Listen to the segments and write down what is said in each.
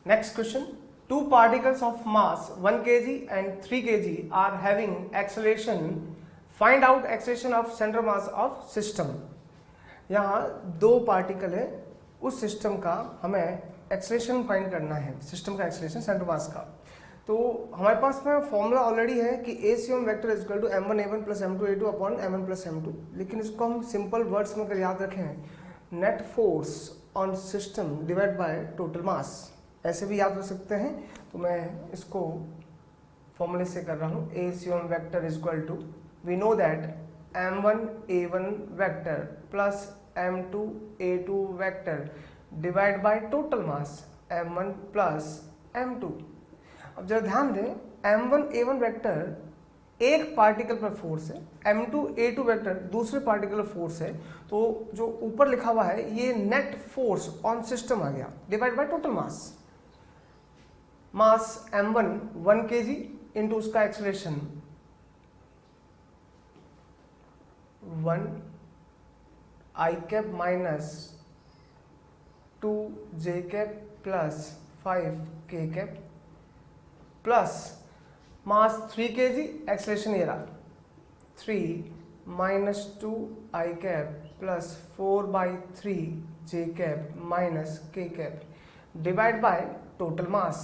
Next question. Two particles of mass 1 kg and 3 kg are having acceleration. Find out acceleration of center mass of system. यहाँ दो particle है, उस system का हमें acceleration find करना है, सिस्टम का एक्सेलरेशन सेंटर मास का। तो हमारे पास में फॉर्मूला ऑलरेडी है कि ACM vector is equal to m1a1 plus m2a2 upon m1 plus m2, लेकिन इसको हम सिंपल वर्ड्स में अगर याद रखें, net force on system divide by total मास, ऐसे भी याद रख सकते हैं। तो मैं इसको फॉर्मूले से कर रहा हूँ। ACM vector is equal to, we know that m1a1 vector plus m2a2 vector divide by total mass m1 plus m2। अब जरा ध्यान दें, m1a1 वेक्टर एक पार्टिकल पर फोर्स है, m2a2 वेक्टर दूसरे पार्टिकल पर फोर्स है, तो जो ऊपर लिखा हुआ है ये नेट फोर्स ऑन सिस्टम आ गया divide by total mass. Mass m1 1 kg into उसका acceleration 1 I cap minus 2 J cap plus 5 K cap plus mass 3 kg, acceleration ये रहा 3 minus 2 I cap plus 4/3 J cap minus K cap divide by total mass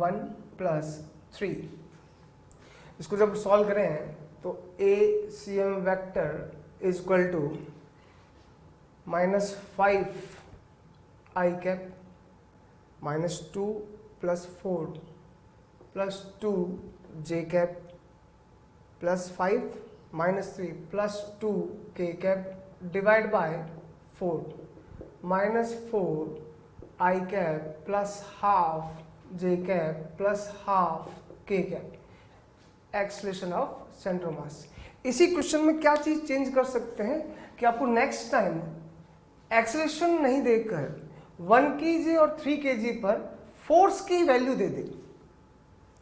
1 plus 3। इसको जब solve करें तो ACM vector is equal to minus 5 I cap minus 2 plus 4 plus 2 J cap plus 5 minus 3 plus 2 K cap divide bye 4 minus 4 I cap plus half J cap plus half K cap acceleration of centre मास। इसी question में क्या चीज change कर सकते हैं कि आपको next time acceleration नहीं देकर 1 kg और 3 kg पर फोर्स की वैल्यू दे दे,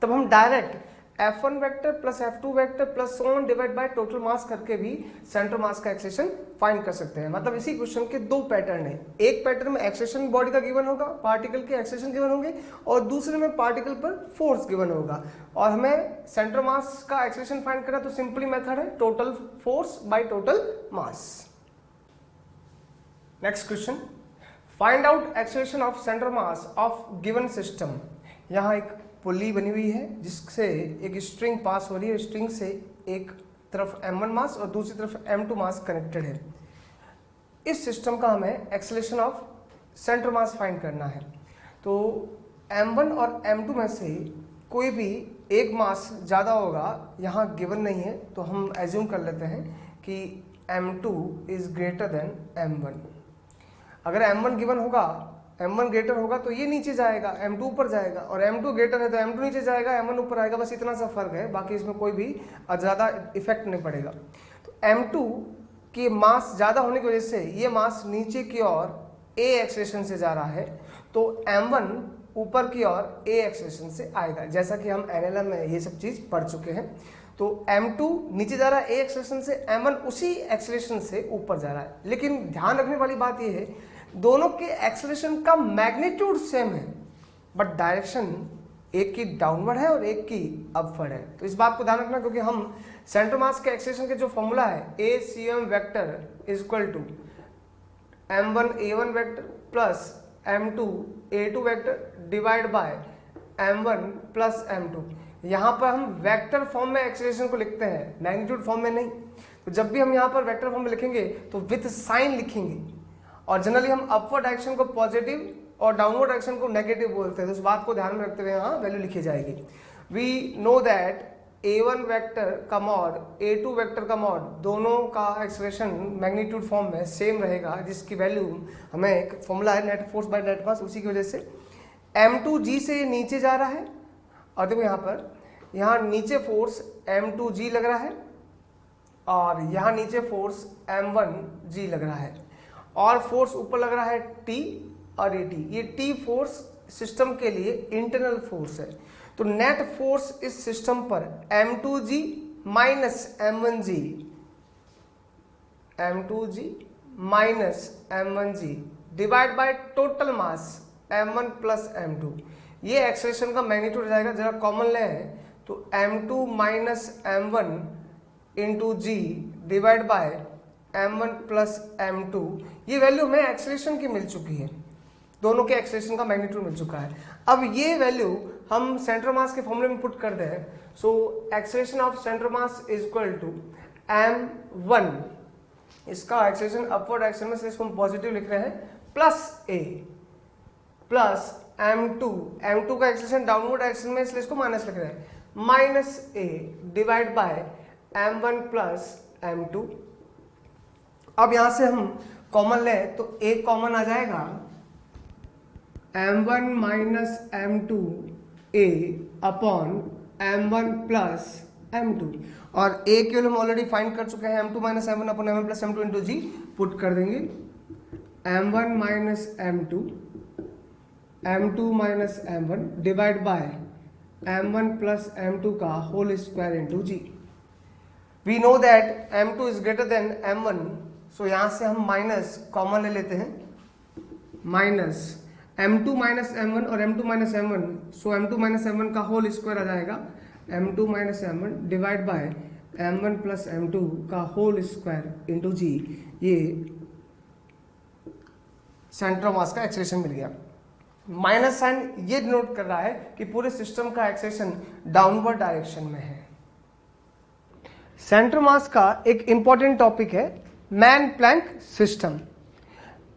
तब हम direct F1 vector plus F2 vector plus so on divide by total मास करके भी सेंटर मास का एक्सेलरेशन फाइंड कर सकते हैं। मतलब इसी क्वेश्चन के दो पैटर्न है, एक पैटर्न में एक्सेलरेशन बॉडी का गिवन होगा, पार्टिकल के एक्सेलरेशन गिवन होंगे, और दूसरे में पार्टिकल पर फोर्स गिवन होगा, और हमें सेंटर मास का एक्सेलरेशन फाइंड करना तो सिंपली मेथड है total force by total mass. Next question, find out acceleration of centre mass of given system. यहाँ एक पुली बनी हुई है जिससे एक स्ट्रिंग पास हो रही है, स्ट्रिंग से एक तरफ m1 मास और दूसरी तरफ m2 मास कनेक्टेड है। इस सिस्टम का हमें acceleration of centre mass find करना है। तो m1 और m2 में से कोई भी एक मास ज़्यादा होगा, यहाँ गिवन नहीं है तो हम एज्यूम कर लेते हैं कि m2 is greater than m1। अगर m1 गिवन होगा, m1 ग्रेटर होगा तो ये नीचे जाएगा, m2 ऊपर जाएगा, और m2 ग्रेटर है तो m2 नीचे जाएगा, m1 ऊपर आएगा। बस इतना सा फर्क है, बाकी इसमें कोई भी ज़्यादा इफेक्ट नहीं पड़ेगा। तो m2 की मास ज़्यादा होने की वजह से ये मास नीचे की ओर a एक्सेलरेशन से जा रहा है, तो m1 ऊपर की ओर a एक्सेलरेशन से आएगा, जैसा कि हम NLM में ये सब चीज़ पढ़ चुके हैं। तो m2 नीचे जा रहा है a एक्सेलरेशन से, m1 उसी एक्सेलरेशन से ऊपर जा रहा है। लेकिन ध्यान रखने वाली बात यह है, दोनों के एक्सेलरेशन का मैग्नीट्यूड सेम है, बट डायरेक्शन एक की डाउनवर्ड है और एक की अपवर्ड है। तो इस बात को ध्यान रखना, क्योंकि हम सेंटर मास के एक्सेलरेशन के जो फॉर्मूला है ACM vector is equal to m1a1 vector plus m2a2 vector divide by m1 plus m2। यहाँ पर हम वेक्टर फॉर्म में एक्सेलरेशन को लिखते हैं, मैग्नीट्यूड फॉर्म में नहीं। तो जब भी हम यहाँ पर वेक्टर फॉर्म में लिखेंगे तो विथ साइन लिखेंगे, और जनरली हम अपवर्ड डायरेक्शन को पॉजिटिव और डाउनवर्ड डायरेक्शन को नेगेटिव बोलते हैं। तो इस बात को ध्यान में रखते हुए यहाँ वैल्यू लिखी जाएगी। We know that A1 vector का मॉड A2 वेक्टर का मॉड दोनों का एक्सेलरेशन मैग्नीट्यूड फॉर्म में सेम रहेगा, जिसकी वैल्यू हमें एक फॉर्मूला है net force by net mass, उसी की वजह से m2g से नीचे जा रहा है। और देखो यहाँ नीचे फोर्स m2g लग रहा है और यहाँ नीचे फोर्स m1g लग रहा है, और फोर्स ऊपर लग रहा है T और ये T फोर्स सिस्टम के लिए इंटरनल फोर्स है। तो नेट फोर्स इस सिस्टम पर m2g minus m1g, m2g minus m1g divide by total mass m1 plus m2, ये एक्सेलरेशन का मैग्नीट्यूड हो जाएगा। जरा कॉमन ले तो m2 minus m1 into g divide by m1 plus m2, ये वैल्यू हमें एक्सेलरेशन की मिल चुकी है, दोनों के एक्सेलरेशन का मैग्नीट्यूड मिल चुका है। अब ये वैल्यू हम सेंटर मास के फॉर्मूले में पुट कर दें, so acceleration of centre mass is equal to m1, इसका एक्सेलरेशन अपवर्ड डायरेक्शन में से इसको हम पॉजिटिव लिख रहे हैं, plus a plus m2, m2 का एक्सेलरेशन डाउनवर्ड डायरेक्शन में इसलिए इसको माइनस लिख रहे हैं, minus a divide by m1 plus m2। अब यहां से हम कॉमन ले तो a कॉमन आ जाएगा, m1 minus m2 a upon m1 plus m2, और a के लिए हम ऑलरेडी फाइंड कर चुके हैं, m2 minus m1 upon m1 plus m2 into g put कर देंगे, m1 minus m2 m2 minus m1 divide by m1 plus m2 का whole square into g. We know that m2 is greater than m1, so यहां से हम minus common ले लेते हैं, minus m2 minus m1 और m2 माइनस m1, सो m2 minus m1 का whole square आ जाएगा, m2 minus m1 divide by m1 plus m2 का होल स्क्वायर इंटू जी। ये सेंटर मास का एक्सेलरेशन मिल गया। माइनस साइन ये डिनोट कर रहा है कि पूरे सिस्टम का एक्सेलरेशन डाउनवर्ड डायरेक्शन में है। सेंटर मास का एक इंपॉर्टेंट टॉपिक है मैन प्लैंक सिस्टम।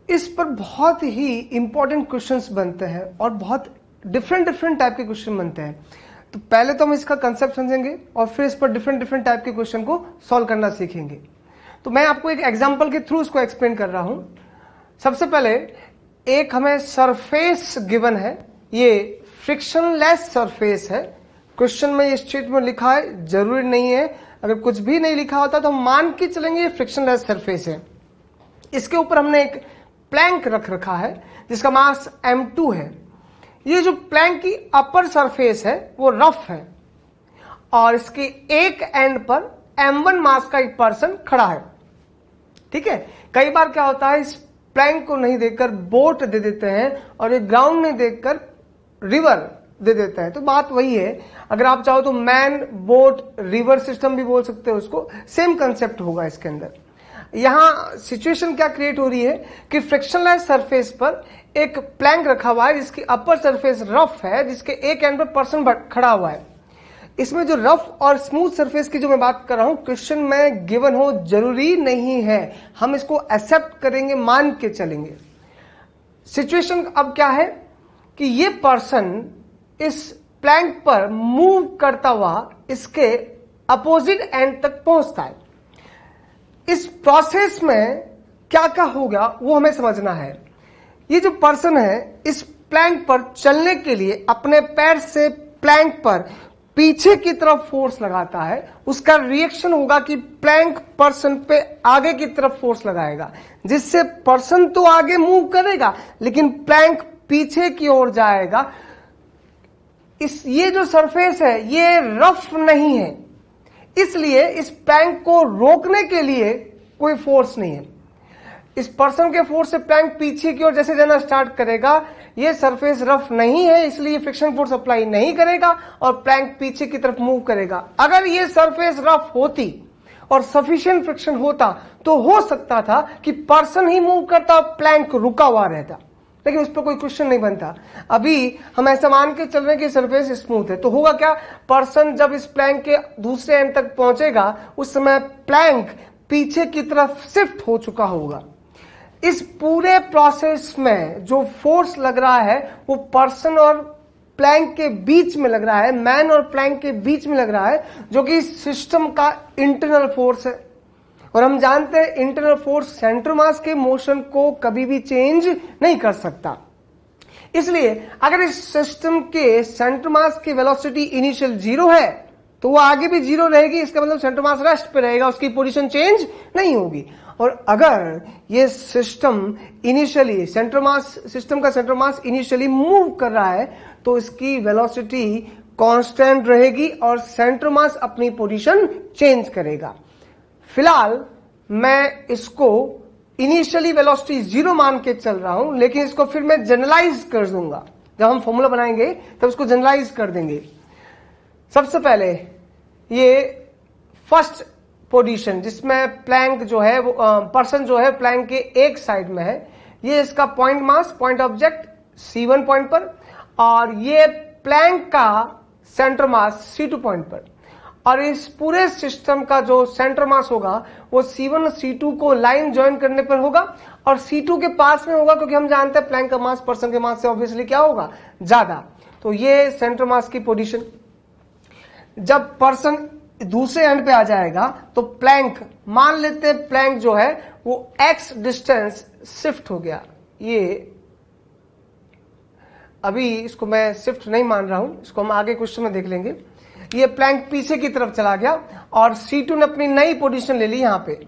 इस पर बहुत ही इंपॉर्टेंट क्वेश्चंस बनते हैं और बहुत डिफरेंट टाइप के क्वेश्चन बनते हैं। तो पहले तो हम इसका कंसेप्ट समझेंगे और फिर इस पर डिफरेंट टाइप के क्वेश्चन को सॉल्व करना सीखेंगे। तो मैं आपको एक एग्जांपल के थ्रू इसको एक्सप्लेन कर रहा हूं। सबसे पहले एक हमें सरफेस गिवन है, ये फ्रिक्शनलेस सरफेस है। क्वेश्चन में ये स्टेटमेंट लिखा है, जरूरी नहीं है, अगर कुछ भी नहीं लिखा होता तो हम मान के चलेंगे ये फ्रिक्शनलेस सरफेस है। इसके ऊपर हमने एक प्लैंक रख रखा है जिसका मास m2 है। ये जो प्लैंक की अपर सरफेस है वो रफ है और इसके एक एंड पर m1 मास का एक पर्सन खड़ा है। ठीक है, कई बार क्या होता है, इस प्लैंक को नहीं देखकर बोट दे देते हैं और ये ग्राउंड नहीं देखकर रिवर दे देते हैं। तो बात वही है, अगर आप चाहो तो मैन बोट रिवर सिस्टम भी बोल सकते हो उसको, सेम कंसेप्ट होगा इसके अंदर। यहां सिचुएशन क्या क्रिएट हो रही है कि फ्रिक्शनलेस सरफेस पर एक प्लैंक रखा हुआ है जिसकी अपर सरफेस रफ है, जिसके एक एंड पर पर्सन खड़ा हुआ है। इसमें जो रफ और स्मूथ सरफेस की जो मैं बात कर रहा हूं, क्वेश्चन में गिवन हो जरूरी नहीं है, हम इसको एक्सेप्ट करेंगे, मान के चलेंगे। सिचुएशन अब क्या है कि ये पर्सन इस प्लैंक पर मूव करता हुआ इसके अपोजिट एंड तक पहुंचता है। इस प्रोसेस में क्या क्या होगा वो हमें समझना है। ये जो पर्सन है इस प्लैंक पर चलने के लिए अपने पैर से प्लैंक पर पीछे की तरफ फोर्स लगाता है, उसका रिएक्शन होगा कि प्लैंक पर्सन पे आगे की तरफ फोर्स लगाएगा, जिससे पर्सन तो आगे मूव करेगा लेकिन प्लैंक पीछे की ओर जाएगा। ये जो सरफेस है ये रफ नहीं है, इसलिए इस प्लैंक को रोकने के लिए कोई फोर्स नहीं है। इस पर्सन के फोर्स से प्लैंक पीछे की ओर जैसे जाना स्टार्ट करेगा, ये सरफेस रफ नहीं है इसलिए फ्रिक्शन फोर्स अप्लाई नहीं करेगा और प्लैंक पीछे की तरफ मूव करेगा। अगर ये सरफेस रफ होती और सफिशिएंट फ्रिक्शन होता तो हो सकता था कि पर्सन ही मूव करता और प्लैंक रुका हुआ रहता, लेकिन उस पर कोई क्वेश्चन नहीं बनता। अभी हम ऐसा मान के चल रहे हैं कि सरफेस स्मूथ है, तो होगा क्या, पर्सन जब इस प्लैंक के दूसरे एंड तक पहुंचेगा उस समय प्लैंक पीछे की तरफ शिफ्ट हो चुका होगा। इस पूरे प्रोसेस में जो फोर्स लग रहा है वो पर्सन और प्लैंक के बीच में लग रहा है, मैन और प्लैंक के बीच में लग रहा है, जो कि सिस्टम का इंटरनल फोर्स है। और हम जानते हैं इंटरनल फोर्स सेंटर मास के मोशन को कभी भी चेंज नहीं कर सकता। इसलिए अगर इस सिस्टम के सेंटर मास की वेलोसिटी इनिशियल 0 है तो वो आगे भी 0 रहेगी, इसका मतलब सेंटर मास रेस्ट पे रहेगा, उसकी पोजीशन चेंज नहीं होगी। और अगर ये सिस्टम इनिशियली सिस्टम का सेंटर मास इनिशियली मूव कर रहा है तो इसकी वेलोसिटी कांस्टेंट रहेगी और सेंटर मास अपनी पोजीशन चेंज करेगा। फिलहाल मैं इसको इनिशियली वेलोसिटी 0 मान के चल रहा हूं, लेकिन इसको फिर मैं जनरलाइज कर दूंगा। जब हम फॉर्मूला बनाएंगे तब उसको जनरलाइज कर देंगे। सबसे पहले ये फर्स्ट पोजीशन जिसमें प्लैंक जो है वो पर्सन जो है प्लैंक के एक साइड में है, ये इसका point mass, point object C1 point पर, और ये प्लैंक का सेंटर मास C2 पॉइंट पर। और इस पूरे सिस्टम का जो सेंटर मास होगा वो C1 और C2 को लाइन ज्वाइन करने पर होगा और C2 के पास में होगा, क्योंकि हम जानते हैं प्लैंक का मास पर्सन के मास से ऑब्वियसली क्या होगा, ज्यादा। तो ये सेंटर मास की पोजीशन। जब पर्सन दूसरे एंड पे आ जाएगा तो प्लैंक, मान लेते हैं प्लैंक जो है वो x डिस्टेंस शिफ्ट हो गया। ये अभी इसको मैं शिफ्ट नहीं मान रहा हूं, इसको हम आगे क्वेश्चन में देख लेंगे। ये प्लैंक पीछे की तरफ चला गया और C2 ने अपनी नई पोजीशन ले ली यहां पे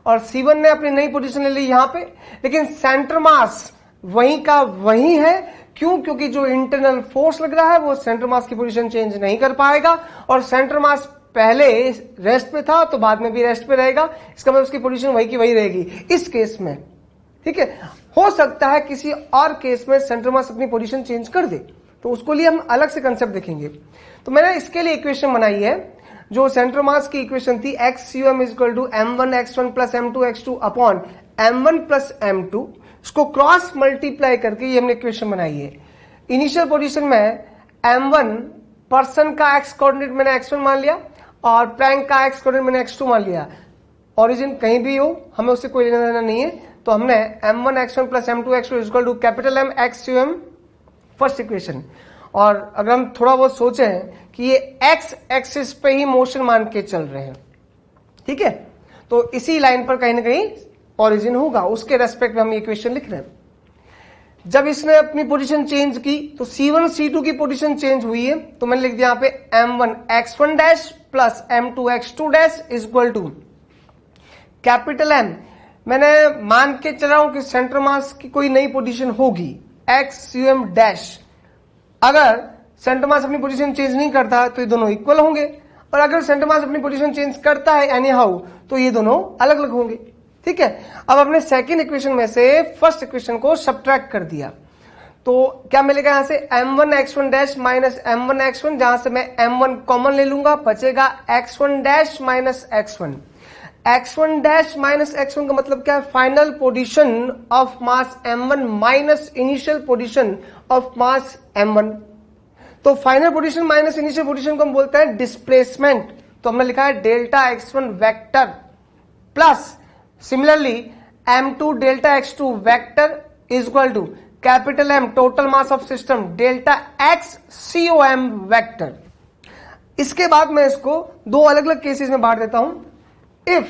और C1 ने अपनी नई पोजीशन ले ली यहां पे, लेकिन सेंटर मास वहीं का वहीं है। क्यों? क्योंकि जो इंटरनल फोर्स लग रहा है वो सेंटर मास की पोजीशन चेंज नहीं कर पाएगा, और सेंटर मास पहले रेस्ट पे था तो बाद में भी रेस्ट पे रहेगा, इसका मतलब उसकी पोजीशन वही की वही रहेगी इस केस में। ठीक है, हो सकता है किसी और केस में सेंटर मास अपनी पोजीशन चेंज कर दे, तो उसको लिए हम अलग से कंसेप्ट देखेंगे। तो मैंने इसके लिए इक्वेशन बनाई है, जो सेंटर मास की इक्वेशन थी XCUM = m1x1 + m2x2 upon m1 + m2। इसको क्रॉस मल्टीप्लाई करके ये हमने इक्वेशन बनाई है। इनिशियल पोजीशन में m1 पर्सन का x कोऑर्डिनेट मैंने x1 मान लिया और प्लैंक का x कोऑर्डिनेट मैंने x2 मान लिया। ओरिजिन कहीं भी हो, हमें उससे कोई लेना देना नहीं है, तो हमने m1x1 + m2x2 = capital M XCUM first equation. और अगर हम थोड़ा बहुत सोचें कि ये x एक्सिस पे ही मोशन मान के चल रहे हैं, ठीक है, तो इसी लाइन पर कहीं ना कहीं ओरिजिन होगा, उसके रेस्पेक्ट में हम ये इक्वेशन लिख रहे हैं। जब इसने अपनी पोजीशन चेंज की तो C1 C2 की पोजीशन चेंज हुई है, तो मैंने लिख दिया यहां पे m1x1 + m2x2 = कैपिटल M। मैंने मान के चल रहा हूं कि सेंटर मास की कोई नई पोजीशन होगी XCUM डैश। अगर सेंटर मास अपनी पोजीशन चेंज नहीं करता तो ये दोनों इक्वल होंगे, और अगर सेंटर मास अपनी पोजीशन चेंज करता है एनी हाउ तो ये दोनों अलग अलग होंगे। ठीक है, अब अपने सेकेंड इक्वेशन में से फर्स्ट इक्वेशन को सब्ट्रैक्ट कर दिया तो क्या मिलेगा यहां से m1x1 - m1x1, जहां से मैं m1 कॉमन ले लूंगा, बचेगा x1 - x1। x1 - x1 का मतलब क्या है? Final position of mass m1 minus initial position of mass m1। तो final position minus initial position को हम बोलते हैं डिस्प्लेसमेंट। तो हमने लिखा है delta x1 vector plus similarly m2 delta x2 vector equal to capital M total mass of system delta XCOM vector. इसके बाद मैं इसको दो अलग अलग केसेस में बांट देता हूं। If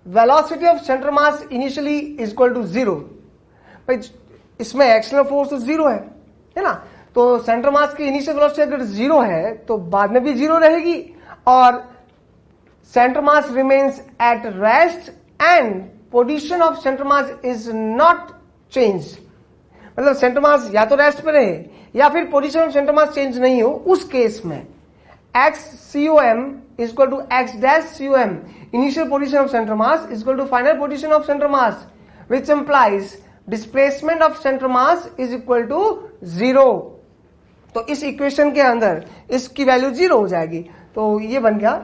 velocity of centre mass initially is equal to 0, भाई इसमें एक्सटर्नल फोर्स तो 0 है ना, तो सेंटर मास की इनिशियल वेलोसिटी अगर 0 है तो बाद में भी 0 रहेगी, और centre mass remains at rest and position of centre mass is not change. मतलब सेंटर मास या तो रेस्ट पे रहे या फिर position of centre mass change नहीं हो, उस केस में XCOM is equal to x-COM, initial position of center mass is equal to final position of center mass, which implies displacement of center mass is equal to 0। तो इस equation के अंदर इसकी value 0 हो जाएगी। तो ये बन गया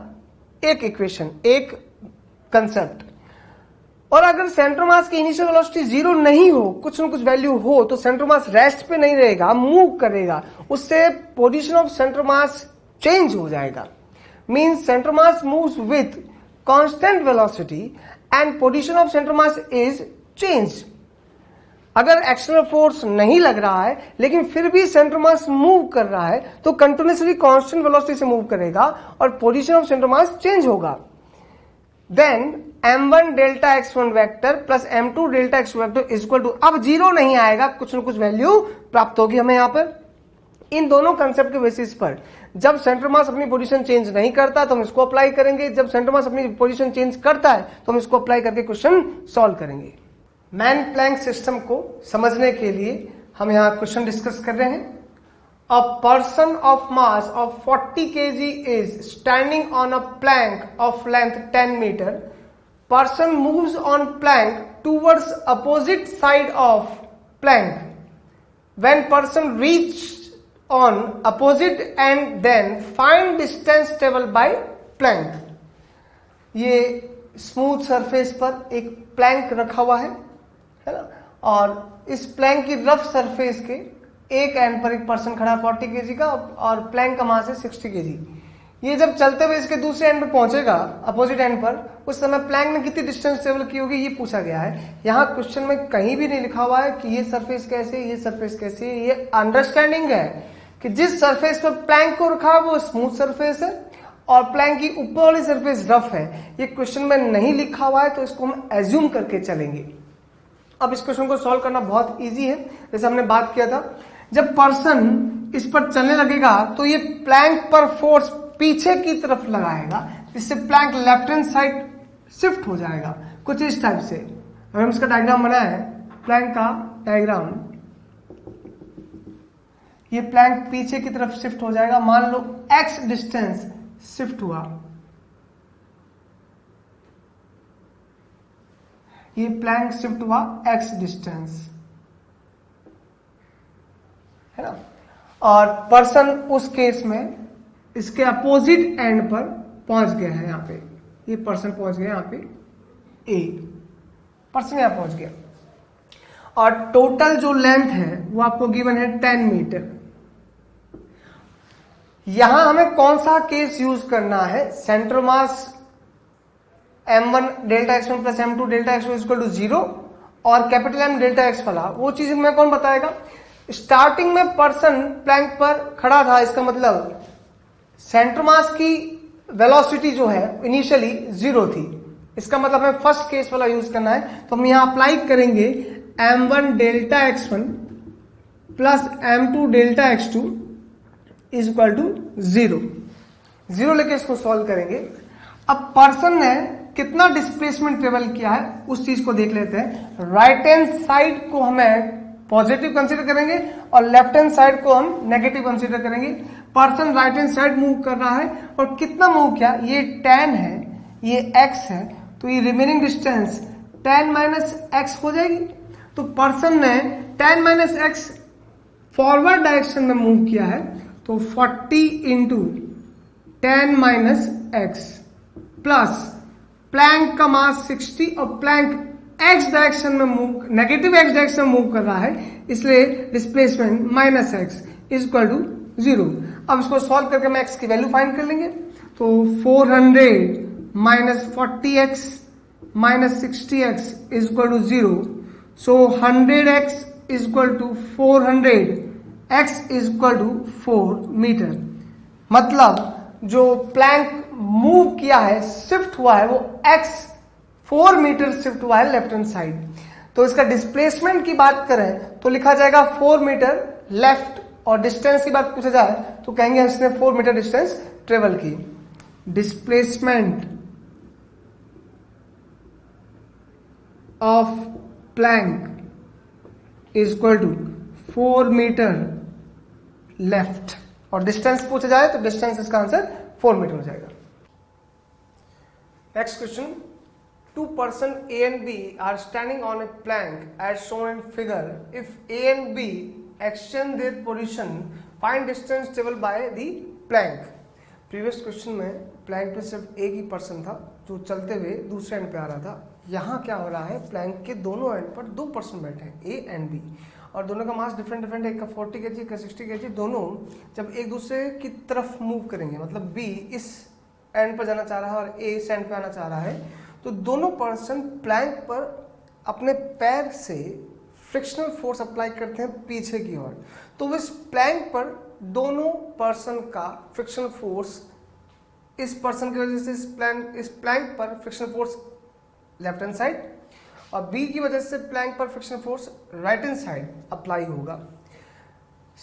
एक इक्वेशन, एक कंसेप्ट। और अगर सेंटर मास की इनिशियल वेलोसिटी 0 नहीं हो, कुछ न कुछ वैल्यू हो, तो सेंटर मास रेस्ट पे नहीं रहेगा, मूव करेगा, उससे position of centre mass change हो जाएगा। Means centre mass moves with constant velocity and position of centre mass is change. अगर एक्सटर्नल फोर्स नहीं लग रहा है लेकिन फिर भी सेंटर मास मूव कर रहा है तो कंटिन्यूसली कांस्टेंट वेलोसिटी से मूव करेगा और position of centre mass change होगा। Then m1 delta x1 vector plus m2 delta x2 vector is equal to, अब 0 नहीं आएगा, कुछ न कुछ वैल्यू प्राप्त होगी हमें यहां पर। इन दोनों कंसेप्ट के बेसिस पर जब सेंटर मास अपनी पोजीशन चेंज नहीं करता तो हम इसको अप्लाई करेंगे, जब सेंटर मास अपनी पोजीशन चेंज करता है तो हम इसको अप्लाई करके क्वेश्चन सॉल्व करेंगे। मैन प्लैंक सिस्टम को समझने के लिए हम यहां क्वेश्चन डिस्कस कर रहे हैं। A person of mass of 40 kg is standing on a plank of length 10 metre. person moves on plank towards opposite side of plank. When person reaches on opposite end, then find distance traveled by plank. ये smooth surface पर एक Planck रखा हुआ है ना, और इस Planck की रफ सरफेस के एक एंड पर एक पर्सन खड़ा 40 केजी का, और प्लैंक का मास है 60 केजी। ये जब चलते हुए इसके दूसरे एंड पर पहुंचेगा, अपोजिट एंड पर, उस समय प्लैंक ने कितनी डिस्टेंस ट्रेवल की होगी, ये पूछा गया है। यहाँ क्वेश्चन में कहीं भी नहीं लिखा हुआ है कि ये सरफेस कैसे, ये सरफेस कैसे। ये अंडरस्टैंडिंग है कि जिस सरफेस पर प्लैंक को रखा है वो स्मूथ सरफेस है और प्लैंक की ऊपर वाली सरफेस रफ है। ये क्वेश्चन में नहीं लिखा हुआ है तो इसको हम एज्यूम करके चलेंगे। अब इस क्वेश्चन को सॉल्व करना बहुत इजी है। जैसे हमने बात किया था, जब पर्सन इस पर चलने लगेगा तो ये प्लैंक पर फोर्स पीछे की तरफ लगाएगा, जिससे plank left hand side shift हो जाएगा कुछ इस टाइप से। अगर हम इसका डायग्राम बनाए हैं, प्लैंक का डायग्राम, ये प्लैंक पीछे की तरफ शिफ्ट हो जाएगा। मान लो x डिस्टेंस शिफ्ट हुआ, ये प्लैंक शिफ्ट हुआ x डिस्टेंस, है ना, और पर्सन उस केस में इसके अपोजिट एंड पर पहुंच गया है। यहां पे ये पर्सन पहुंच गया, यहां पे A पर्सन यहां पहुंच गया, और टोटल जो लेंथ है वो आपको गिवन है 10 मीटर। यहां हमें कौन सा केस यूज करना है, centre mass m1 delta x1 plus m2 delta x2 equal to 0 और कैपिटल M डेल्टा x वाला, वो चीज हमें कौन बताएगा। स्टार्टिंग में पर्सन प्लैंक पर खड़ा था, इसका मतलब सेंटर मास की वेलोसिटी जो है इनिशियली 0 थी। इसका मतलब हमें फर्स्ट केस वाला यूज करना है, तो हम यहां अप्लाई करेंगे m1 delta x1 plus m2 delta x2 is equal to 0 लेके इसको सॉल्व करेंगे। अब पर्सन ने कितना डिस्प्लेसमेंट ट्रेवल किया है उस चीज को देख लेते हैं। राइट हैंड साइड को हमें पॉजिटिव कंसीडर करेंगे और लेफ्ट हैंड साइड को हम नेगेटिव कंसीडर करेंगे। Person right hand side move कर रहा है और कितना मूव किया, ये 10 है, ये x है, तो ये रिमेनिंग डिस्टेंस 10 माइनस एक्स हो जाएगी। तो पर्सन ने 10 माइनस एक्स फॉरवर्ड डायरेक्शन में मूव किया है, तो 40 into 10 minus x plus plank का मास 60 और प्लैंक एक्स डायरेक्शन में मूव, नेगेटिव एक्स डायरेक्शन में मूव कर रहा है, इसलिए displacement minus x is equal to 0। अब इसको सॉल्व करके हम एक्स की वैल्यू फाइंड कर लेंगे। तो 400 minus 40x minus 60x is equal to 0। So 100x is equal to 400, x is equal to 4 metre. मतलब जो प्लैंक मूव किया है, शिफ्ट हुआ है, वो x 4 मीटर शिफ्ट हुआ है लेफ्ट हैंड साइड। तो इसका डिस्प्लेसमेंट की बात करें तो लिखा जाएगा 4 मीटर लेफ्ट, और डिस्टेंस की बात पूछा जाए तो कहेंगे इसने 4 मीटर डिस्टेंस ट्रेवल की। Displacement of plank is equal to 4 metre left, और डिस्टेंस पूछा जाए तो डिस्टेंस इसका आंसर 4 मीटर हो जाएगा। Next question, two person A and B are standing on a plank as shown in figure. If A and B exchange their position, find distance traveled by the plank. Previous question में Planck पे सिर्फ एक ही person था जो चलते हुए दूसरे and पे आ रहा था। यहाँ क्या हो रहा है, प्लैंक के दोनों एंड पर 2 पर्सन बैठे हैं, A एंड B, और दोनों का मास डिफरेंट है। एक का 40 kg, एक का 60 kg। दोनों जब एक दूसरे की तरफ मूव करेंगे, मतलब B इस एंड पर जाना चाह रहा है और A इस एंड पे आना चाह रहा है, तो दोनों पर्सन प्लैंक पर अपने पैर से फ्रिक्शनल फोर्स अप्लाई करते हैं पीछे की ओर। तो इस प्लैंक पर दोनों पर्सन का फ्रिक्शनल फोर्स, इस पर्सन की वजह से इस प्लैंक पर frictional force left hand side, और बी की वजह से प्लैंक पर frictional force right hand side apply होगा।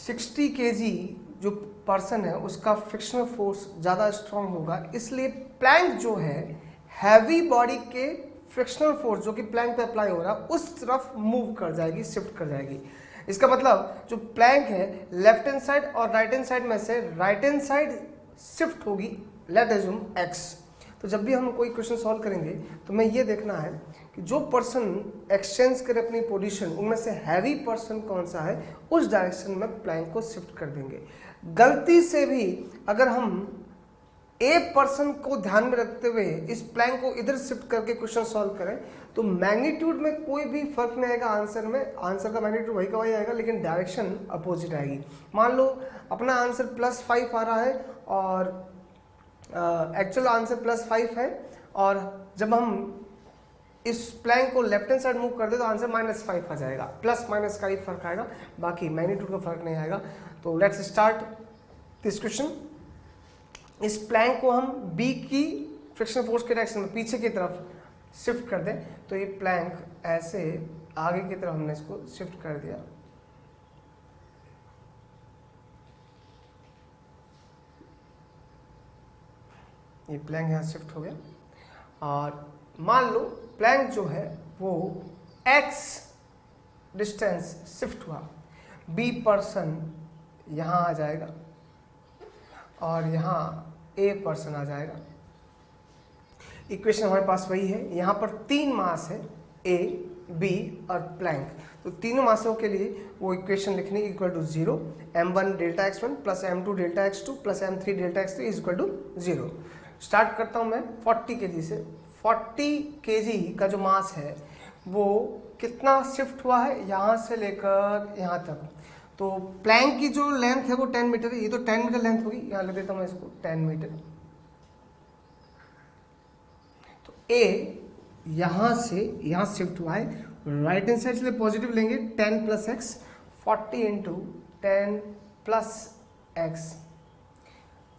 60 kg जो पर्सन है उसका फ्रिक्शनल फोर्स ज़्यादा स्ट्रांग होगा, इसलिए प्लैंक जो है हैवी बॉडी के फ्रिक्शनल फोर्स जो कि प्लैंक पे अप्लाई हो रहा है उस तरफ मूव कर जाएगी, शिफ्ट कर जाएगी। इसका मतलब जो प्लैंक है लेफ्ट हैंड साइड और राइट हैंड साइड में से राइट हैंड साइड शिफ्ट होगी, लेट अज्यूम x। तो जब भी हम कोई क्वेश्चन सॉल्व करेंगे तो हमें ये देखना है कि जो पर्सन एक्सचेंज करे अपनी पोजीशन, उनमें से हैवी पर्सन कौन सा है, उस डायरेक्शन में प्लैंक को शिफ्ट कर देंगे। गलती से भी अगर हम ए पर्सन को ध्यान में रखते हुए इस प्लैंक को इधर शिफ्ट करके क्वेश्चन सॉल्व करें तो मैग्नीट्यूड में कोई भी फर्क नहीं आएगा आंसर में। आंसर का मैग्नीट्यूड वही का वही आएगा, लेकिन डायरेक्शन अपोजिट आएगी। मान लो अपना आंसर +5 आ रहा है और एक्चुअल आंसर +5 है, और जब हम इस प्लैंक को लेफ्ट हैंड साइड मूव कर दे तो आंसर -5 आ जाएगा। प्लस माइनस का ही फर्क आएगा, बाकी मैग्नीट्यूड का फर्क नहीं आएगा। तो लेट्स स्टार्ट दिस क्वेश्चन। इस प्लैंक को हम बी की फ्रिक्शन फोर्स के डायरेक्शन में पीछे की तरफ शिफ्ट कर दें तो ये प्लैंक ऐसे आगे की तरफ हमने इसको शिफ्ट कर दिया। ये प्लैंक यहाँ शिफ्ट हो गया, और मान लो प्लैंक जो है वो x डिस्टेंस शिफ्ट हुआ, b पर्सन यहाँ आ जाएगा और यहाँ a पर्सन आ जाएगा। इक्वेशन हमारे पास वही है। यहाँ पर 3 मास है, a, b और प्लैंक, तो तीनों मासों के लिए वो इक्वेशन लिखनी equal to 0, m1 delta x1 plus m2 delta x2 plus m3 delta x3 is equal to 0। Start करता हूँ मैं 40 kg से। 40 kg का जो मास है वो कितना शिफ्ट हुआ है, यहाँ से लेकर यहाँ तक। तो प्लैंक की जो लेंथ है वो 10 मीटर है, ये तो 10 मीटर लेंथ होगी, यहाँ लिख देता हूँ मैं इसको 10 मीटर। तो A यहाँ से यहाँ शिफ्ट हुआ है, राइट हैंड साइड से पॉजिटिव लेंगे, 10 + x, 40 × 10 + x।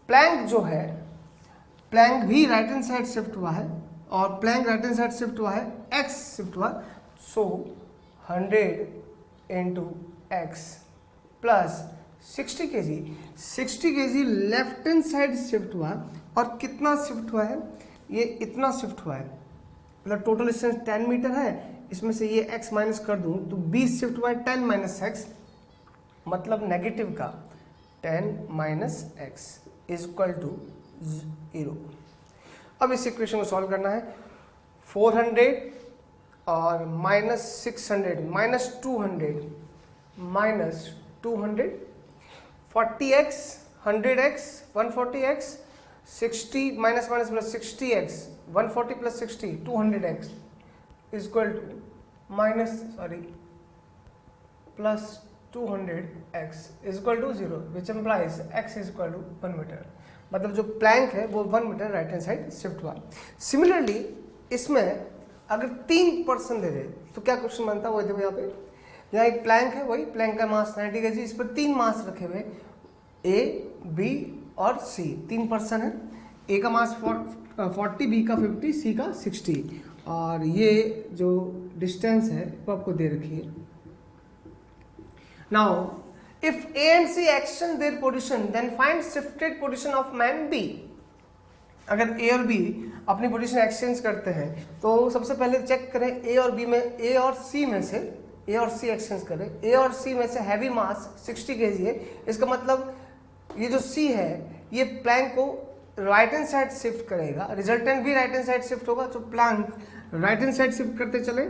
प्लैंक जो है, प्लैंक भी राइट हैंड साइड शिफ्ट हुआ है, और plank right hand side shift हुआ है, x शिफ्ट हुआ, so 100 × x plus 60 kg। 60 kg left hand side shift हुआ, और कितना शिफ्ट हुआ है, ये इतना शिफ्ट हुआ है, मतलब टोटल डिस्टेंस 10 मीटर है, इसमें से ये x माइनस कर दूं तो 20 शिफ्ट हुआ है, 10 - x, मतलब नेगेटिव का 10 - x इज इक्वल टू 0। अब इस इक्वेशन को सॉल्व करना है। 400 और -600 -200 -200, 40x 100x 140x, 60 minus plus 60x 140 + 60 200x is equal to plus 200x is equal to 0, which implies x is equal to 1 metre. मतलब जो प्लैंक है वो 1 metre right hand side shift हुआ। सिमिलरली इसमें अगर 3 पर्सन दे दे तो क्या क्वेश्चन बनता है वो देखो। यहाँ पे यहाँ एक प्लैंक है, वही प्लैंक का मास 90 kg, इस पर 3 मास रखे हुए, A, B और C। 3 पर्सन है, A का मास 40, B का 50, C का 60, और ये जो डिस्टेंस है वो आपको दे रखी है। Now if A and C exchange their position then find shifted position of man B। अगर A और B अपनी पोजीशन एक्सचेंज करते हैं तो सबसे पहले चेक करें A और B में, A और C में से, A और C एक्सचेंज करें। A और C में से हैवी मास 60 kg है, इसका मतलब ये जो C है ये प्लैंक को राइट हैंड साइड शिफ्ट करेगा, रिजल्टेंट भी राइट हैंड साइड शिफ्ट होगा, तो plank right hand side shift करते चले।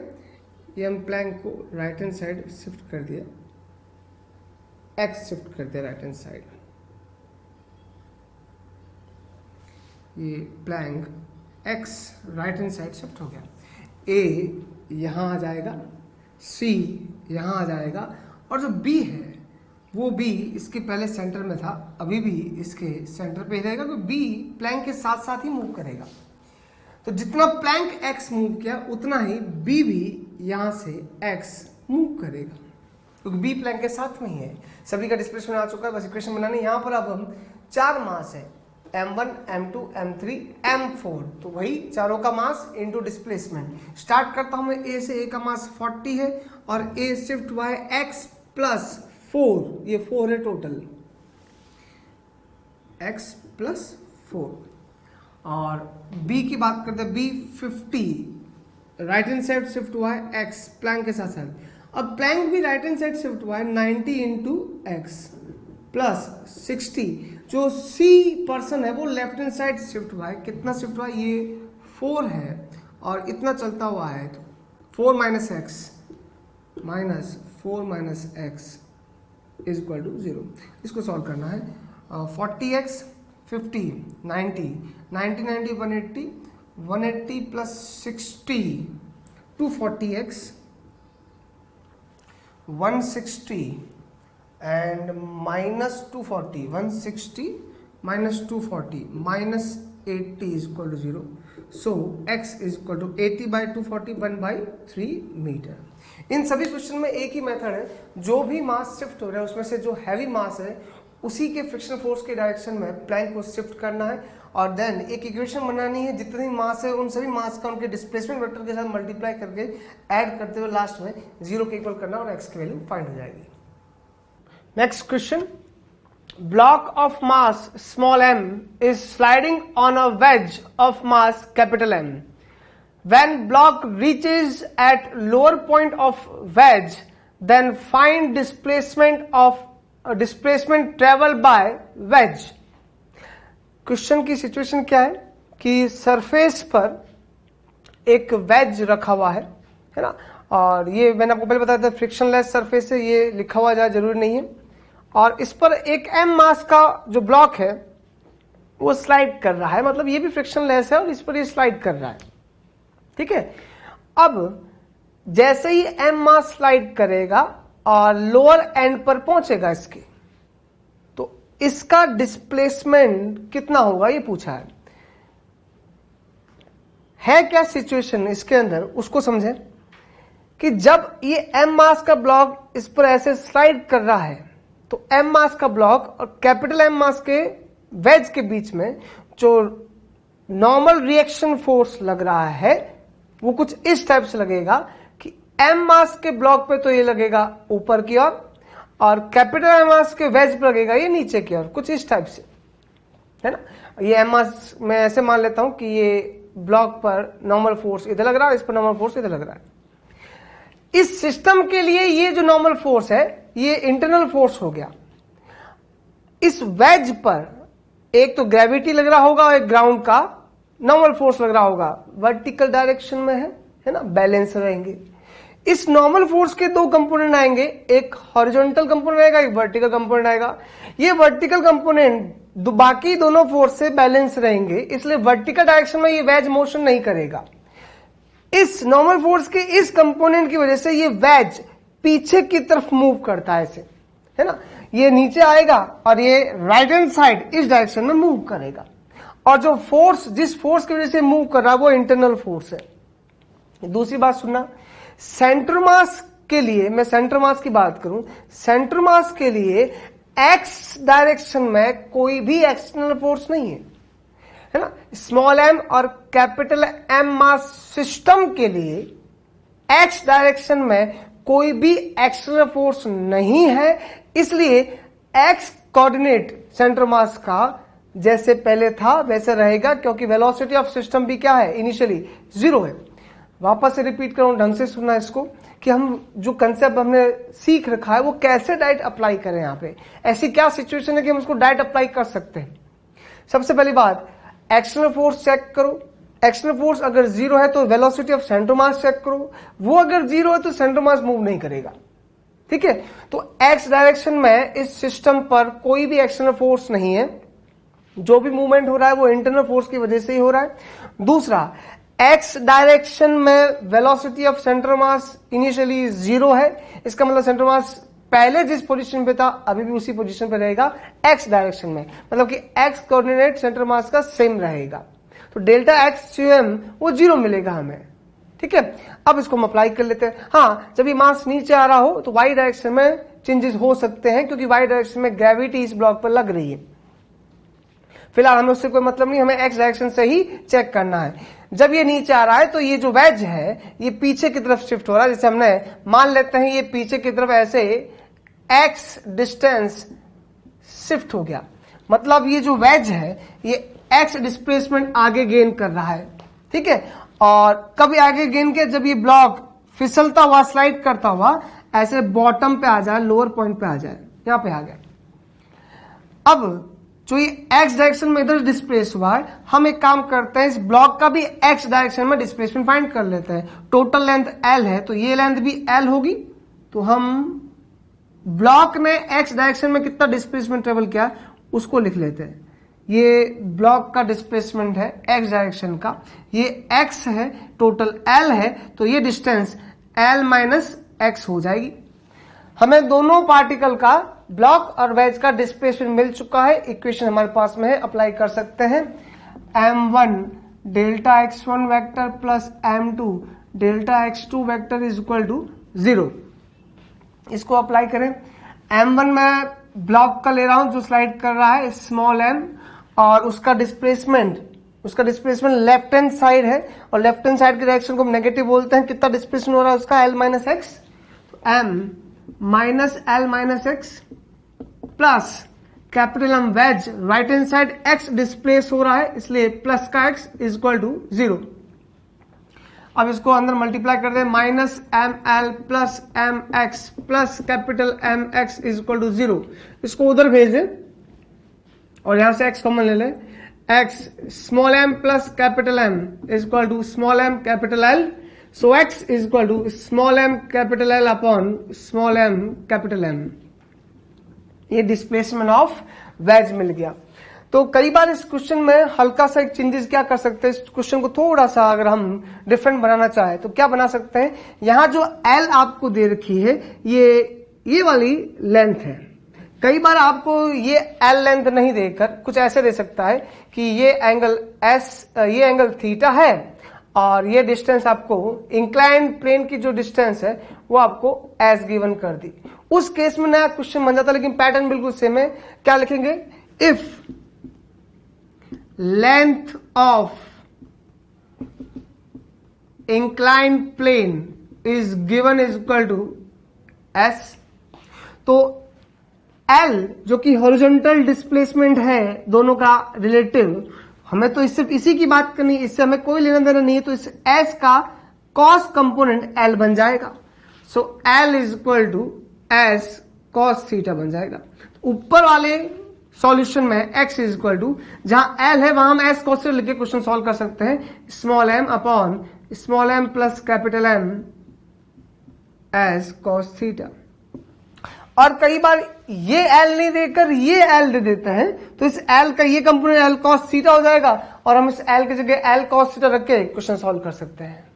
ये हम प्लैंक को राइट हैंड साइड शिफ्ट कर दिया, x शिफ्ट कर दिया राइट हैंड साइड, ये plank x right hand side shift हो गया। A यहाँ आ जाएगा, C यहाँ आ जाएगा, और जो B है वो B इसके पहले सेंटर में था, अभी भी इसके सेंटर पे ही रहेगा, क्योंकि B प्लैंक के साथ साथ ही मूव करेगा। तो जितना प्लैंक x मूव किया उतना ही B भी यहाँ से x मूव करेगा, क्योंकि B प्लैंक के साथ में ही है। सभी का डिस्प्लेसमेंट आ चुका है, बस इक्वेशन बनानी। यहाँ पर अब हम 4 मास है, m1 m2 m3 m4, तो वही चारों का मास इनटू डिस्प्लेसमेंट। स्टार्ट करता हूं मैं A से। A का मास 40 है और A शिफ्ट हुआ है x + 4, ये 4 है टोटल, x + 4। और B की बात करते हैं, B 50 right hand side shift हुआ है x प्लैंक के साथ साथ। अब प्लैंक भी राइट हैंड साइड शिफ्ट हुआ है 90 × x प्लस 60, जो C पर्सन है वो लेफ्ट हैंड साइड शिफ्ट हुआ है। कितना शिफ्ट हुआ है? ये 4 है और इतना चलता हुआ है तो 4 minus x is equal to 0। इसको सॉल्व करना है। 40x 50 90 90 90 180 180 plus 60 240x 160 and minus 240 160 minus 240 minus 80 is equal to 0। So x is equal to 80 by 240 1/3 metre. इन सभी क्वेश्चन में एक ही मेथड है, जो भी मास शिफ्ट हो रहा है उसमें से जो हैवी मास है उसी के फ्रिक्शन फोर्स के डायरेक्शन में प्लैंक को शिफ्ट करना है और देन एक इक्वेशन बनानी है, जितनी मास है उन सभी मास का उनके डिस्प्लेसमेंट वेक्टर के साथ मल्टीप्लाई करके ऐड करते हुए लास्ट में 0 के इक्वल करना और x की वैल्यू फाइंड हो जाएगी। Next question, block of mass small m is sliding on a wedge of mass capital M. When block reaches at lower point of wedge, then find displacement travel by wedge. Question की situation क्या है कि surface पर एक veg रखा हुआ है ना, और ये मैंने आपको पहले बताया था फ्रिक्शनलेस सरफेस है, ये लिखा हुआ जाए जरूरी नहीं है, और इस पर एक m मास का जो ब्लॉक है वो स्लाइड कर रहा है, मतलब ये भी फ्रिक्शनलेस है और इस पर ये स्लाइड कर रहा है। ठीक है, अब जैसे ही m मास स्लाइड करेगा और लोअर एंड पर पहुंचेगा इसके, तो इसका डिस्प्लेसमेंट कितना होगा ये पूछा है क्या सिचुएशन इसके अंदर उसको समझें कि जब ये m मास का ब्लॉक इस पर ऐसे स्लाइड कर रहा है तो m मास का ब्लॉक और कैपिटल M मास के वेज के बीच में जो नॉर्मल रिएक्शन फोर्स लग रहा है वो कुछ इस टाइप से लगेगा कि m मास के ब्लॉक पे तो ये लगेगा ऊपर की ओर और कैपिटल M मास के वेज पे लगेगा ये नीचे की ओर, कुछ इस टाइप से, है ना। ये m मास मैं ऐसे मान लेता हूं कि ये ब्लॉक पर नॉर्मल फोर्स इधर लग रहा है, इस पर नॉर्मल फोर्स इधर लग रहा है। इस सिस्टम के लिए ये जो नॉर्मल फोर्स है ये इंटरनल फोर्स हो गया। इस वेज पर एक तो ग्रेविटी लग रहा होगा और एक ग्राउंड का नॉर्मल फोर्स लग रहा होगा, वर्टिकल डायरेक्शन में है ना, बैलेंस रहेंगे। इस नॉर्मल फोर्स के दो कंपोनेंट आएंगे, एक हॉरिजॉन्टल कंपोनेंट आएगा, एक वर्टिकल कंपोनेंट आएगा। ये वर्टिकल कंपोनेंट बाकी दोनों फोर्स से बैलेंस रहेंगे, इसलिए वर्टिकल डायरेक्शन में ये वेज मोशन नहीं करेगा। इस नॉर्मल फोर्स के इस कंपोनेंट की वजह से ये वेज पीछे की तरफ मूव करता है ऐसे, है ना, ये नीचे आएगा और ये राइट हैंड साइड इस डायरेक्शन में मूव करेगा। और जो फोर्स जिस फोर्स की वजह से मूव कर रहा है वो इंटरनल फोर्स है। दूसरी बात सुनना, सेंटर मास के लिए, मैं सेंटर मास की बात करूं, सेंटर मास के लिए एक्स डायरेक्शन में कोई भी एक्सटर्नल फोर्स नहीं है ना। स्मॉल एम और कैपिटल एम मास सिस्टम के लिए एक्स डायरेक्शन में कोई भी एक्सटर्नल फोर्स नहीं है, इसलिए एक्स कोऑर्डिनेट सेंटर मास का जैसे पहले था वैसे रहेगा, क्योंकि वेलोसिटी ऑफ सिस्टम भी क्या है, इनिशियली 0 है। वापस से रिपीट करूं, ढंग से सुनना इसको कि हम जो कंसेप्ट हमने सीख रखा है वो कैसे डायरेक्ट अप्लाई करें। यहां पे ऐसी क्या सिचुएशन है कि हम उसको डायरेक्ट अप्लाई कर सकते हैं। सबसे पहली बात, एक्सटर्नल फोर्स चेक करो। एक्सटर्नल फोर्स अगर 0 है तो velocity of centre mass check करो, वो अगर 0 है तो सेंटर मास मूव नहीं करेगा। ठीक है, तो एक्स डायरेक्शन में इस सिस्टम पर कोई भी एक्सटर्नल फोर्स नहीं है, जो भी मूवमेंट हो रहा है वो इंटरनल फोर्स की वजह से ही हो रहा है। दूसरा, एक्स डायरेक्शन में velocity of centre mass initially 0 है, इसका मतलब सेंटर मास पहले जिस पोजीशन पे था अभी भी उसी पोजीशन पे रहेगा एक्स डायरेक्शन में, मतलब कि एक्स कोऑर्डिनेट सेंटर मास का सेम रहेगा। तो डेल्टा एक्स एम वो 0 मिलेगा हमें। ठीक है, अब इसको हम अप्लाई कर लेते हैं। हाँ, जब ये मास नीचे आ रहा हो तो वाई डायरेक्शन में चेंजेस हो सकते हैं, क्योंकि वाई डायरेक्शन में ग्रेविटी इस ब्लॉक पर लग रही है। फिलहाल हमें उससे कोई मतलब नहीं, हमें एक्स डायरेक्शन से ही चेक करना है। जब ये नीचे आ रहा है तो ये जो वेज है ये पीछे की तरफ शिफ्ट हो रहा है, जैसे हमने मान लेते हैं ये पीछे की तरफ ऐसे एक्स डिस्टेंस शिफ्ट हो गया, मतलब ये जो वेज है ये एक्स डिस्प्लेसमेंट आगे गेन कर रहा है। ठीक है, और कभी आगे गेन किया, जब ये ब्लॉक फिसलता हुआ स्लाइड करता हुआ ऐसे बॉटम पे आ जाए, लोअर पॉइंट पे आ जाए, यहां पे आ गया। अब जो ये x डायरेक्शन में इधर डिस्प्लेस हुआ है, हम एक काम करते हैं इस ब्लॉक का भी x डायरेक्शन में डिस्प्लेसमेंट फाइंड कर लेते हैं। टोटल लेंथ l है तो ये लेंथ भी l होगी, तो हम ब्लॉक ने x डायरेक्शन में कितना डिस्प्लेसमेंट ट्रेवल किया उसको लिख लेते हैं। ये ब्लॉक का डिस्प्लेसमेंट है x डायरेक्शन का, ये x है, टोटल l है, तो ये डिस्टेंस l माइनस x हो जाएगी। हमें दोनों पार्टिकल का ब्लॉक और वेज का डिस्प्लेसमेंट मिल चुका है, इक्वेशन हमारे पास में है, अप्लाई कर सकते हैं। m1 delta x1 vector plus m2 delta x2 vector is equal to 0। इसको अप्लाई करें। m1 मैं ब्लॉक का ले रहा हूं जो स्लाइड कर रहा है स्मॉल m, और उसका डिस्प्लेसमेंट लेफ्ट हैंड साइड है, और लेफ्ट हैंड साइड के डायरेक्शन को हम नेगेटिव बोलते हैं। कितना डिस्प्लेसमेंट हो रहा है उसका l माइनस एक्स, तो m minus l minus x plus capital M veg right hand side x displace हो रहा है इसलिए प्लस का x इज इक्वल टू 0। अब इसको अंदर मल्टीप्लाई कर दें, minus M L plus M X plus capital M X is equal to 0। इसको उधर भेज दें और यहां से x कॉमन ले लें। x small m plus capital M is equal to small m capital L, so x is equal to small m capital L upon small m capital M। ये डिस्प्लेसमेंट ऑफ वेज मिल गया। तो कई बार इस question में हल्का सा एक चेंजेस क्या कर सकते हैं, इस क्वेश्चन को थोड़ा सा अगर हम डिफरेंट बनाना चाहे तो क्या बना सकते हैं। यहां जो L आपको दे रखी है ये वाली लेंथ है। कई बार आपको ये L लेंथ नहीं देकर कुछ ऐसे दे सकता है कि ये एंगल थीटा है और ये डिस्टेंस आपको इंक्लाइंड प्लेन की जो डिस्टेंस है वो आपको एज गिवन कर दी। उस केस में नया क्वेश्चन बन जाता, लेकिन पैटर्न बिल्कुल सेम है। क्या लिखेंगे, if length of inclined plane is given is equal to S, तो L जो कि हॉरिजॉन्टल डिस्प्लेसमेंट है दोनों का रिलेटिव, हमें तो सिर्फ इसी की बात करनी, इससे हमें कोई लेना देना नहीं है, तो इस S का कॉस कंपोनेंट L बन जाएगा। So L is equal to S cos theta बन जाएगा। ऊपर वाले सॉल्यूशन में x इज इक्वल टू, जहां L है वहां हम S कॉस थीटा लिख के क्वेश्चन सॉल्व कर सकते हैं। Small m upon small m plus capital M S cos theta. और कई बार ये L नहीं देकर ये L दे देते हैं, तो इस L का ये कंपोनेंट L cos थीटा हो जाएगा और हम इस L की जगह L cos थीटा रख के क्वेश्चन सॉल्व कर सकते हैं।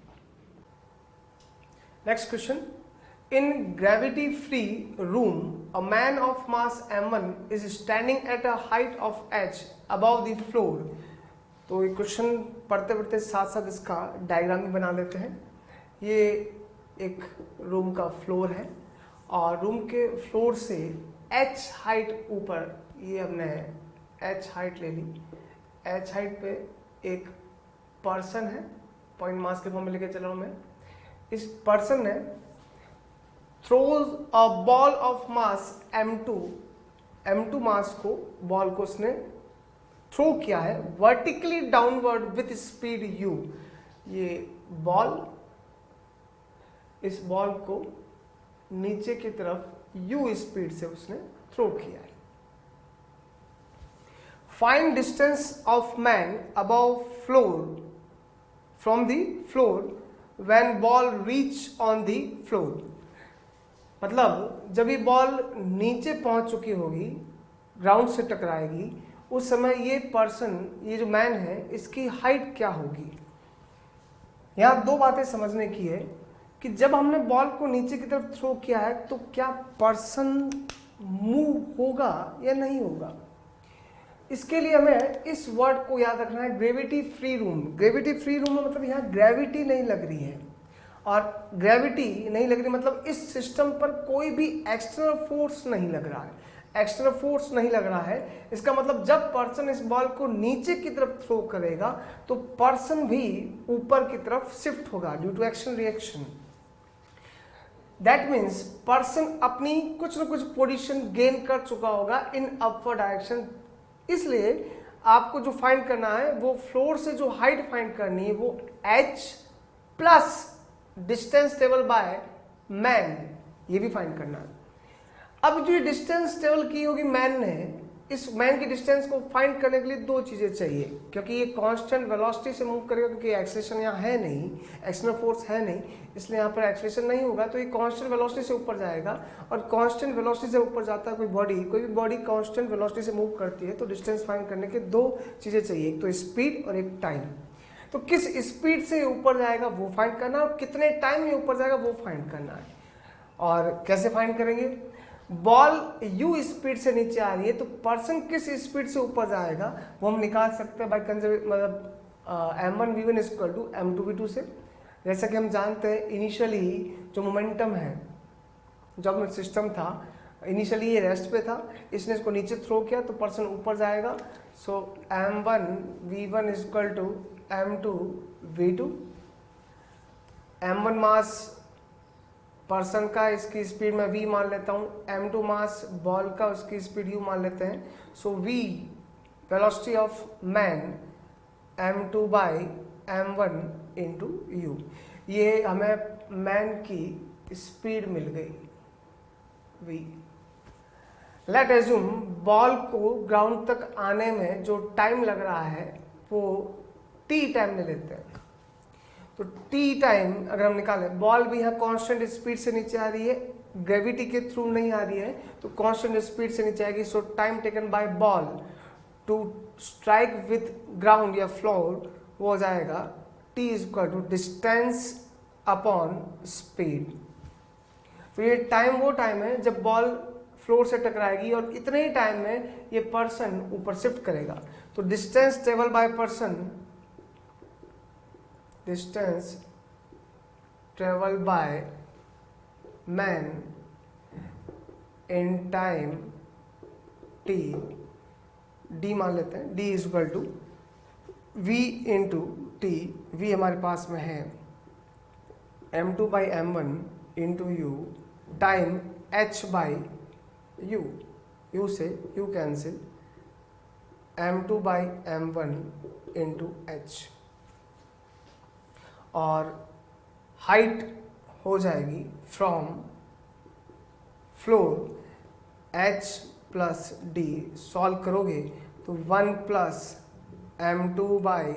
Next question, in gravity free room a man of mass m1 is standing at a height of h above the floor. तो ये क्वेश्चन पढ़ते पढ़ते साथ साथ इसका डायग्राम भी बना लेते हैं। ये एक रूम का फ्लोर है और रूम के फ्लोर से h हाइट ऊपर, ये हमने h हाइट ले ली, h हाइट पे एक पर्सन है, पॉइंट मास के फॉर्म में लेके चल रहा हूं मैं। इस पर्सन ने throws a ball of mass m2 मास को, बॉल को उसने थ्रो किया है vertically downward with speed u। ये बॉल, इस बॉल को नीचे की तरफ u स्पीड से उसने थ्रो किया है। Find distance of man above floor from the floor when ball reach on the floor. मतलब जब ये बॉल नीचे पहुंच चुकी होगी, ग्राउंड से टकराएगी, उस समय ये पर्सन, ये जो मैन है, इसकी हाइट क्या होगी। यहां दो बातें समझने की है कि जब हमने बॉल को नीचे की तरफ थ्रो किया है तो क्या पर्सन मूव होगा या नहीं होगा। इसके लिए हमें इस वर्ड को याद रखना है, gravity free room. Gravity free room में मतलब यहाँ ग्रेविटी नहीं लग रही है, और ग्रेविटी नहीं लग रही मतलब इस सिस्टम पर कोई भी एक्सटर्नल फोर्स नहीं लग रहा है। एक्सटर्नल फोर्स नहीं लग रहा है, इसका मतलब जब पर्सन इस बॉल को नीचे की तरफ थ्रो करेगा तो पर्सन भी ऊपर की तरफ शिफ्ट होगा due to action reaction. That means person अपनी कुछ न कुछ पोजीशन गेन कर चुका होगा इन अपवर्ड डायरेक्शन। इसलिए आपको जो फाइंड करना है वो फ्लोर से जो हाइट फाइंड करनी है वो h plus distance table by man, ये भी फाइंड करना है। अब जो डिस्टेंस टेबल की होगी मैन ने, इस मैन की डिस्टेंस को फाइंड करने के लिए दो चीज़ें चाहिए, क्योंकि ये कांस्टेंट वेलोसिटी से मूव करेगा, क्योंकि एक्सेलरेशन यहाँ है नहीं, एक्सटर्नल फोर्स है नहीं, इसलिए यहाँ पर एक्सेलरेशन नहीं होगा, तो ये कांस्टेंट वेलोसिटी से ऊपर जाएगा। और कांस्टेंट वेलोसिटी से ऊपर जाता है कोई भी बॉडी कांस्टेंट वेलोसिटी से मूव करती है, तो डिस्टेंस फाइंड करने के दो चीज़ें चाहिए, एक तो स्पीड और एक टाइम। तो किस स्पीड से ऊपर जाएगा वो फाइंड करना, और कितने टाइम में ऊपर जाएगा वो फाइंड करना है। और कैसे फाइंड करेंगे? बॉल u स्पीड से नीचे आ रही है, तो पर्सन किस स्पीड से ऊपर जाएगा वो हम निकाल सकते हैं बाय मतलब m1v1 इक्वल टू m2v2 से। जैसा कि हम जानते हैं इनिशियली जो मोमेंटम है, जब सिस्टम था इनिशियली ये रेस्ट पे था, इसने इसको नीचे थ्रो किया तो पर्सन ऊपर जाएगा। So m1v1 equal to m2v2। m1 mass person का, इसकी स्पीड में v मान लेता हूँ, m2 मास बॉल का, उसकी स्पीड u मान लेते हैं। सो v velocity of man m2 by m1 into u, ये हमें मैन की स्पीड मिल गई v। लेट एज्यूम बॉल को ग्राउंड तक आने में जो टाइम लग रहा है वो t टाइम ले लेते हैं। तो t टाइम अगर हम निकालें, बॉल भी यहाँ कांस्टेंट स्पीड से नीचे आ रही है, ग्रेविटी के थ्रू नहीं आ रही है, तो कांस्टेंट स्पीड से नीचे आएगी। So time taken by ball to strike with ground या फ्लोर वो हो जाएगा t is equal to distance upon speed. तो ये टाइम वो टाइम है जब बॉल फ्लोर से टकराएगी और इतने ही टाइम में ये पर्सन ऊपर शिफ्ट करेगा। तो distance travel by person, distance travel by man in time t, d मान लेते हैं, d is equal to v into T. v हमारे पास में है m2 by m1 into u time h by u, u से u cancel, m2 by m1 into h, और height हो जाएगी from floor h plus D, solve करोगे तो 1 plus m2 by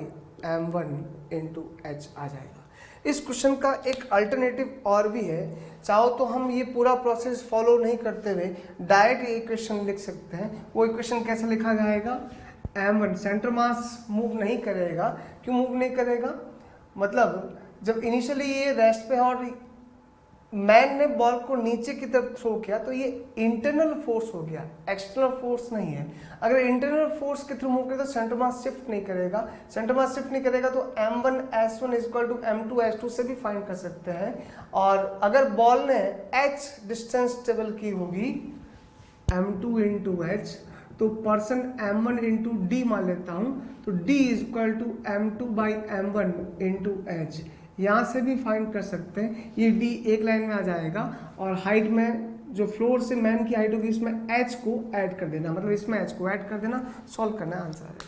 m1 into h आ जाएगा। इस क्वेश्चन का एक अल्टरनेटिव और भी है, चाहो तो हम ये पूरा प्रोसेस फॉलो नहीं करते हुए डायरेक्ट इक्वेशन लिख सकते हैं। वो इक्वेशन कैसे लिखा जाएगा? m1 सेंटर मास मूव नहीं करेगा। क्यों मूव नहीं करेगा? मतलब जब इनिशियली ये रेस्ट पे है और मैन ने बॉल को नीचे की तरफ थ्रो किया तो ये इंटरनल फोर्स हो गया, एक्सटर्नल फोर्स नहीं है। अगर इंटरनल फोर्स के थ्रू मूव करे तो सेंटर मास शिफ्ट नहीं करेगा। सेंटर मास शिफ्ट नहीं करेगा तो m1s1 इक्वल टू m2s2 से भी फाइंड कर सकते हैं। और अगर बॉल ने h डिस्टेंस ट्रेवल की होगी m2 इंटू h, तो पर्सन m1 इंटू डी मान लेता हूं, तो d is equal to m2 by m1 into h, यहाँ से भी फाइंड कर सकते हैं। ये d एक लाइन में आ जाएगा और हाइट में जो फ्लोर से मैन की हाइट होगी इसमें h को ऐड कर देना, मतलब इसमें h को ऐड कर देना, सॉल्व करना, आंसर आएगा।